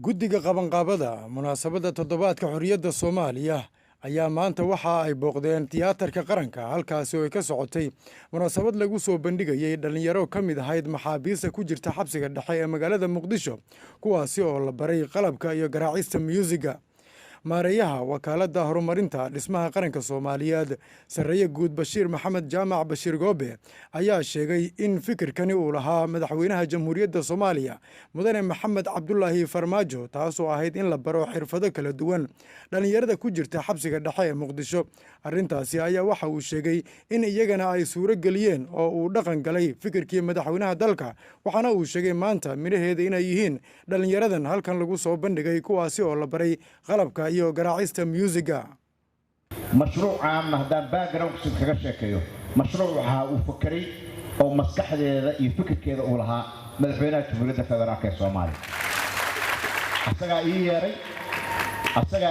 guddiga qabanqaabada munaasabadda toddobaadka xorriyadda Soomaaliya ayaa maanta waxa ay booqdeen tiyaatarka qaranka halkaasi oo ay ka socotay munaasabad lagu soo bandhigayay dhalinyaro ka mid ahayd maxaabiista ku jirta xabsiga dhexe ee magaalada Muqdisho kuwaasi oo la baray qalabka iyo garaacista musiga maareeyaha wakaaladda horumarinta dhismaha qaranka Soomaaliyeed Sareeye Guud Bashiir Maxamed Jaamac Bashiir Goobe ayaa sheegay in fikirkani uu lahaa madaxweynaha Jamhuuriyadda Soomaaliya Mudane Maxamed Cabdullaahi Farmaajo taasoo ahayd in la baro xirfado kala duwan dhalinyarada ku jirta xabsiga dhexe ee Muqdisho arrintaasi ayaa waxa uu sheegay in iyagana ay suuro geliyeen oo uu dhaqan galay fikirkii madaxweynaha dalka waxaana uu sheegay maanta miraheeda inay yihiin dhalinyaradan halkan lagu soo bandhigay kuwaasi oo la baray qalabka iyo garaacista musiga mashruucan haddaan background kaga sheekayo mashruuc waxa uu fakaray oo maskaxdeeda iyo fikirkeeda uu lahaa madaxweynaha Jamhuuriyadda Federaalka ee Soomaaliya asaga ii yeeray asaga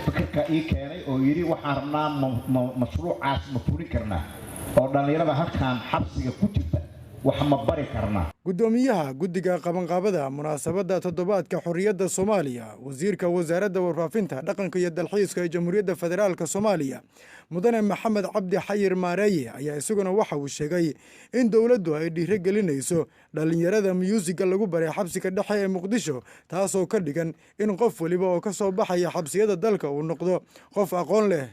fikirka ii keenay oo yiri waxaan rabnaa mashruucaas ma fulin karnaa oo dhalinyarada halkan xabsiga ku jirta wax ma bari karnaa gudoomiyaha guddiga qabanqaabada munaasabadda toddobaadka xorriyadda Soomaaliya wasiirka wasaaradda warfaafinta dhaqanka iyo dalxiiska ee Jamhuuriyadda Federaalka Soomaaliya Mudane Maxamed Cabdi Xayir Maareeye ayaa isaguna waxa uu sheegay in dawladdu ay dhiirigelinayso dhalinyarada musiga lagu baray xabsiga dhexe ee Muqdisho taasoo ka dhigan in qof waliba oo ka soo baxaya xabsiyada dalka uu noqdo qof aqoon leh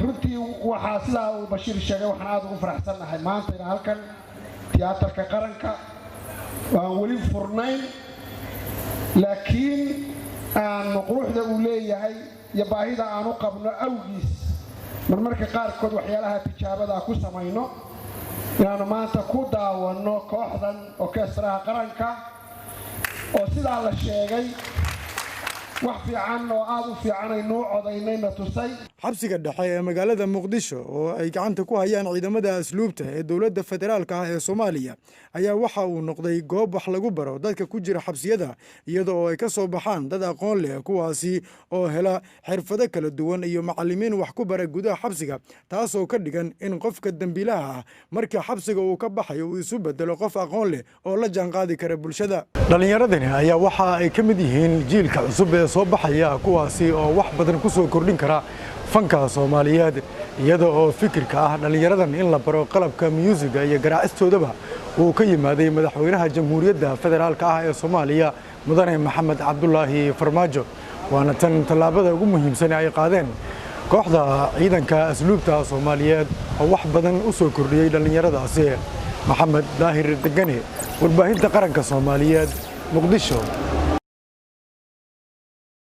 runtii waxa sidaa uu Bashiir sheegay waxaan aad ugu faraxsanahay maanta in halkan tiyaatarka qaranka waan wali furnayn laakiin aan quruxda uu leeyahay iyo baahida aan u qabno awgiis marmarka qaarkood waxyaalaha tijaabada ku samayno inaan maanta ku daawano kooxdan orkestraha qaranka oo sidaa la sheegay wax fiican oo aad u fiican ay noo codaynayna tusay xabsiga dhexe ee magaalada Muqdisho oo ay gacanta ku hayaan ciidamada asluubta ee dawladda federaalka ah ee Soomaaliya ayaa waxa uu noqday goob wax lagu baro dadka ku jira xabsiyada iyadoo ay ka soo baxaan dad aqoon leh kuwaasi oo hela xirfado kala duwan iyo macallimiin wax ku bara gudaha xabsiga taasoo ka dhigan in qofka dambiilaha ah marka xabsiga uu ka baxayo uu isu bedelo qof aqoon leh oo la jaan qaadi kara bulshada dhalinyaradani ayaa waxa ay ka mid yihiin jiilka cusub ee soo baxaya kuwaasi oo wax badan ku soo kordhin kara fanka Soomaaliyeed iyada oo fikirka ah dhalinyaradan in la baro qalabka musiga iyo garaacistoodaba uu ka yimaaday madaxweynaha Jamhuuriyadda Federaalka ah ee Soomaaliya Mudane Maxamed Cabdullaahi Farmaajo waana tan tallaabada ugu muhiimsan ay qaadeen kooxda ciidanka asluubta Soomaaliyeed oo wax badan u soo kordhiyay dhalinyaradaasi Maxamed Daahir Degane warbaahinta qaranka Soomaaliyeed Muqdisho